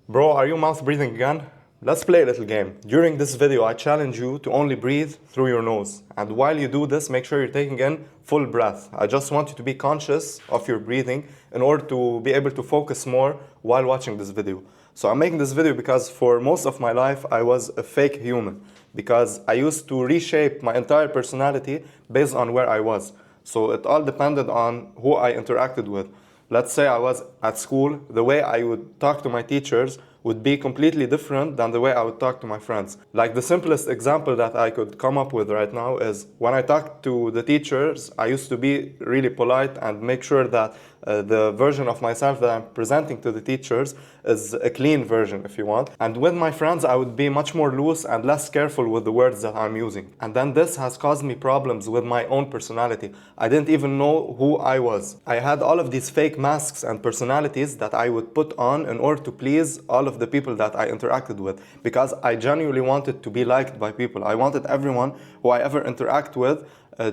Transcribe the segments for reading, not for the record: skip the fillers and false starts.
Bro, are you mouth breathing again? Let's play a little game. During this video, I challenge you to only breathe through your nose. And while you do this, make sure you're taking in full breath. I just want you to be conscious of your breathing in order to be able to focus more while watching this video. So I'm making this video because for most of my life, I was a fake human. Because I used to reshape my entire personality based on where I was. So it all depended on who I interacted with. Let's say I was at school, the way I would talk to my teachers would be completely different than the way I would talk to my friends. Like the simplest example that I could come up with right now is when I talked to the teachers, I used to be really polite and make sure that the version of myself that I'm presenting to the teachers is a clean version, if you want. And with my friends, I would be much more loose and less careful with the words that I'm using. And then this has caused me problems with my own personality. I didn't even know who I was. I had all of these fake masks and personalities that I would put on in order to please all of the people that I interacted with, because I genuinely wanted to be liked by people. I wanted everyone who I ever interact with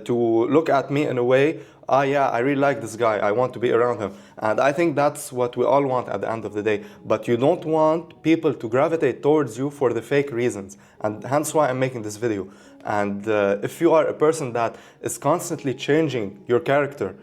to look at me in a way, yeah, I really like this guy, I want to be around him. And I think that's what we all want at the end of the day. But you don't want people to gravitate towards you for the fake reasons. And hence why I'm making this video. And if you are a person that is constantly changing your character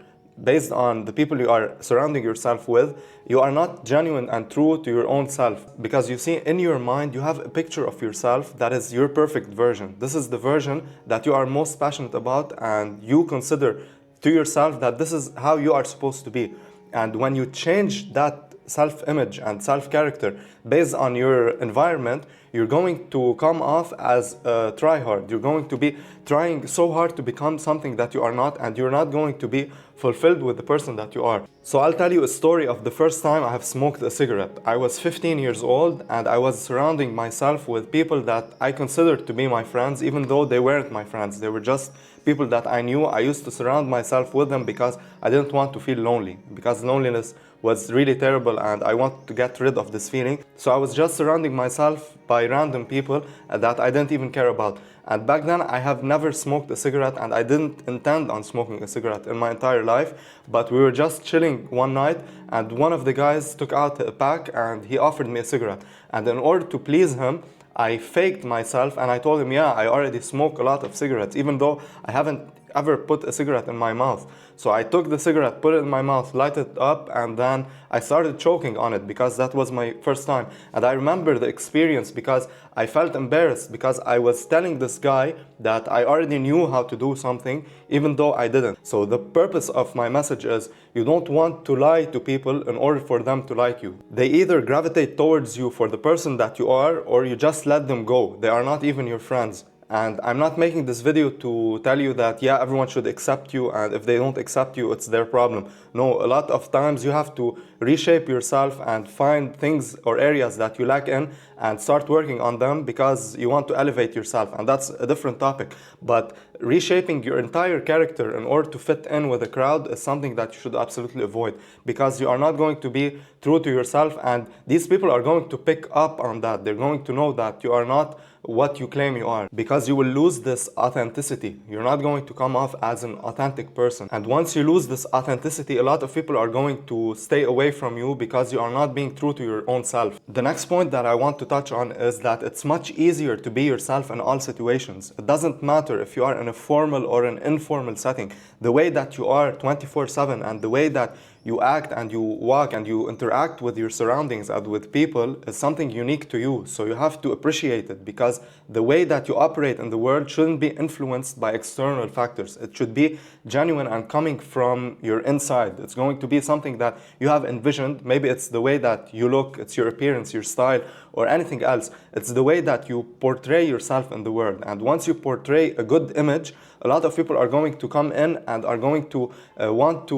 based on the people you are surrounding yourself with, you are not genuine and true to your own self. Because you see, in your mind, you have a picture of yourself that is your perfect version. This is the version that you are most passionate about, and you consider to yourself that this is how you are supposed to be. And when you change that self-image and self-character based on your environment, you're going to come off as a try-hard. You're going to be trying so hard to become something that you are not, and you're not going to be fulfilled with the person that you are. So I'll tell you a story of the first time I have smoked a cigarette. I was 15 years old, and I was surrounding myself with people that I considered to be my friends, even though they weren't my friends. They were just people that I knew. I used to surround myself with them because I didn't want to feel lonely, because loneliness was really terrible and I wanted to get rid of this feeling. So I was just surrounding myself by random people that I didn't even care about. And back then I have never smoked a cigarette, and I didn't intend on smoking a cigarette in my entire life. But we were just chilling one night, and one of the guys took out a pack and he offered me a cigarette. And in order to please him, I faked myself and I told him, yeah, I already smoke a lot of cigarettes, even though I haven't ever put a cigarette in my mouth. So I took the cigarette, put it in my mouth, lighted it up, and then I started choking on it because that was my first time. And I remember the experience because I felt embarrassed because I was telling this guy that I already knew how to do something, even though I didn't. So the purpose of my message is you don't want to lie to people in order for them to like you. They either gravitate towards you for the person that you are, or you just let them go. They are not even your friends. And I'm not making this video to tell you that, yeah, everyone should accept you, and if they don't accept you, it's their problem. No, a lot of times you have to reshape yourself and find things or areas that you lack in and start working on them because you want to elevate yourself, and that's a different topic. But reshaping your entire character in order to fit in with a crowd is something that you should absolutely avoid, because you are not going to be true to yourself, and these people are going to pick up on that. They're going to know that you are not what you claim you are, because you will lose this authenticity. You're not going to come off as an authentic person. And once you lose this authenticity, a lot of people are going to stay away from you because you are not being true to your own self. The next point that I want to touch on is that it's much easier to be yourself in all situations. It doesn't matter if you are in a formal or an informal setting. The way that you are 24/7 and the way that you act and you walk and you interact with your surroundings and with people is something unique to you. So you have to appreciate it, because the way that you operate in the world shouldn't be influenced by external factors. It should be genuine and coming from your inside. It's going to be something that you have envisioned. Maybe it's the way that you look, it's your appearance, your style, or anything else. It's the way that you portray yourself in the world. And once you portray a good image, a lot of people are going to come in and are going to want to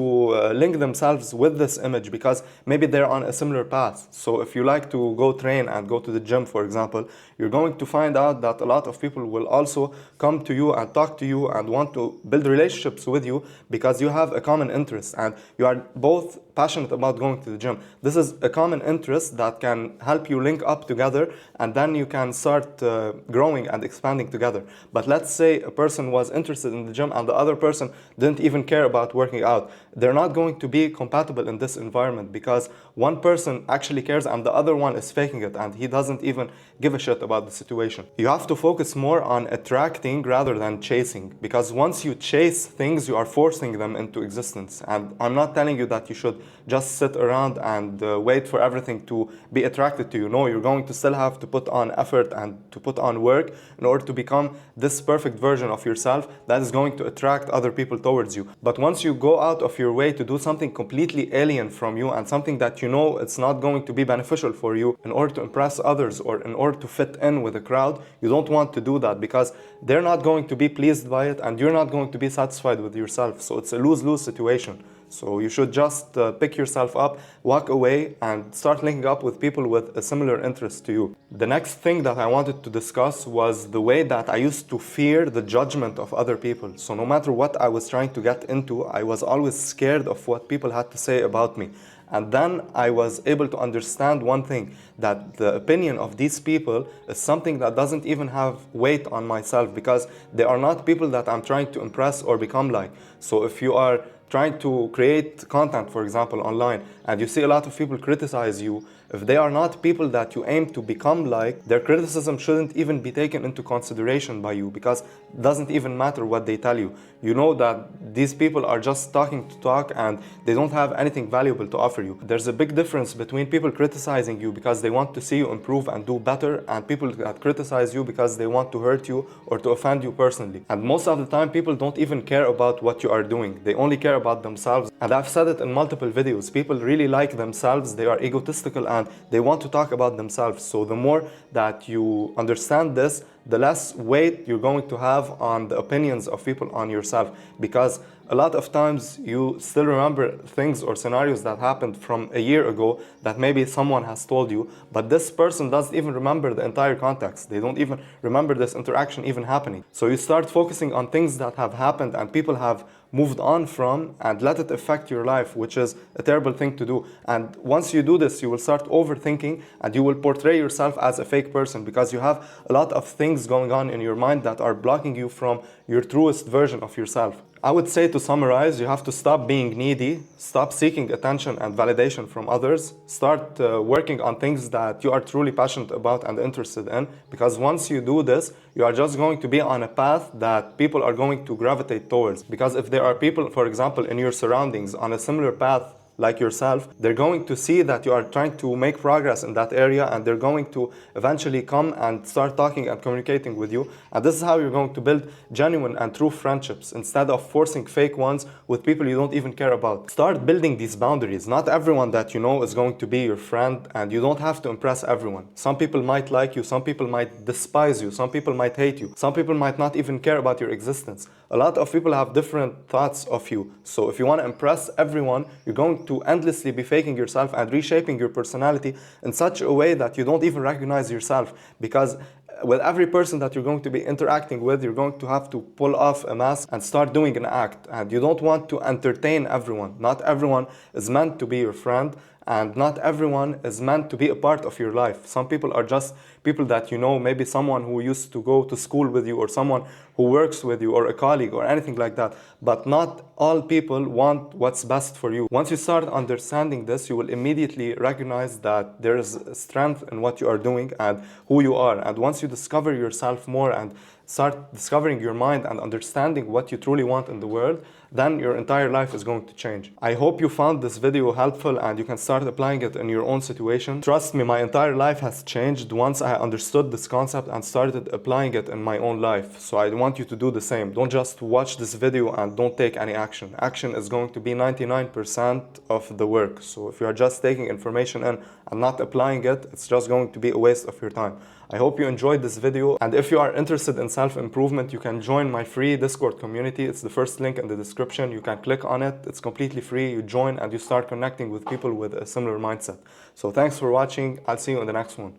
link themselves with this image because maybe they're on a similar path. So if you like to go train and go to the gym, for example, you're going to find out that a lot of people will also come to you and talk to you and want to build relationships with you because you have a common interest and you are both passionate about going to the gym. This is a common interest that can help you link up together, and then you can start growing and expanding together. But let's say a person was interested interested in the gym and the other person didn't even care about working out. They're not going to be compatible in this environment because one person actually cares and the other one is faking it and he doesn't even give a shit about the situation. You have to focus more on attracting rather than chasing, because once you chase things, you are forcing them into existence. And I'm not telling you that you should just sit around and wait for everything to be attracted to you. No, you're going to still have to put on effort and to put on work in order to become this perfect version of yourself that is going to attract other people towards you. But once you go out of your way to do something completely alien from you and something that you know it's not going to be beneficial for you in order to impress others or in order to fit in with the crowd, you don't want to do that because they're not going to be pleased by it and you're not going to be satisfied with yourself. So it's a lose-lose situation. So you should just pick yourself up, walk away, and start linking up with people with a similar interest to you. The next thing that I wanted to discuss was the way that I used to fear the judgment of other people. So no matter what I was trying to get into, I was always scared of what people had to say about me. And then I was able to understand one thing, that the opinion of these people is something that doesn't even have weight on myself, because they are not people that I'm trying to impress or become like. So if you are trying to create content, for example, online, and you see a lot of people criticize you, if they are not people that you aim to become like, their criticism shouldn't even be taken into consideration by you, because it doesn't even matter what they tell you. You know that these people are just talking to talk and they don't have anything valuable to offer you. There's a big difference between people criticizing you because they want to see you improve and do better, and people that criticize you because they want to hurt you or to offend you personally. And most of the time, people don't even care about what you are doing. They only care about themselves. And I've said it in multiple videos. People really like themselves. They are egotistical and they want to talk about themselves. So the more that you understand this, the less weight you're going to have on the opinions of people on yourself, because a lot of times you still remember things or scenarios that happened from a year ago that maybe someone has told you, but this person doesn't even remember the entire context. They don't even remember this interaction even happening. So you start focusing on things that have happened and people have moved on from, and let it affect your life, which is a terrible thing to do. And once you do this, you will start overthinking and you will portray yourself as a fake person, because you have a lot of things going on in your mind that are blocking you from your truest version of yourself. I would say, to summarize, you have to stop being needy, stop seeking attention and validation from others, start working on things that you are truly passionate about and interested in, because once you do this, you are just going to be on a path that people are going to gravitate towards. Because if there are people, for example, in your surroundings on a similar path like yourself, they're going to see that you are trying to make progress in that area, and they're going to eventually come and start talking and communicating with you. And this is how you're going to build genuine and true friendships, instead of forcing fake ones with people you don't even care about. Start building these boundaries. Not everyone that you know is going to be your friend, and you don't have to impress everyone. Some people might like you, some people might despise you, some people might hate you, some people might not even care about your existence. A lot of people have different thoughts of you. So if you want to impress everyone, you're going to endlessly be faking yourself and reshaping your personality in such a way that you don't even recognize yourself. Because with every person that you're going to be interacting with, you're going to have to pull off a mask and start doing an act. And you don't want to entertain everyone. Not everyone is meant to be your friend, and not everyone is meant to be a part of your life. Some people are just people that you know, maybe someone who used to go to school with you, or someone who works with you, or a colleague, or anything like that. But not all people want what's best for you. Once you start understanding this, you will immediately recognize that there is strength in what you are doing and who you are. And once you discover yourself more and start discovering your mind and understanding what you truly want in the world, then your entire life is going to change. I hope you found this video helpful and you can start applying it in your own situation. Trust me, my entire life has changed once I understood this concept and started applying it in my own life. So I want you to do the same. Don't just watch this video and don't take any action. Action is going to be 99% of the work. So if you are just taking information in and not applying it, it's just going to be a waste of your time. I hope you enjoyed this video, and if you are interested in self-improvement, you can join my free Discord community. It's the first link in the description. You can click on it. It's completely free. You join and you start connecting with people with a similar mindset. So thanks for watching. I'll see you in the next one.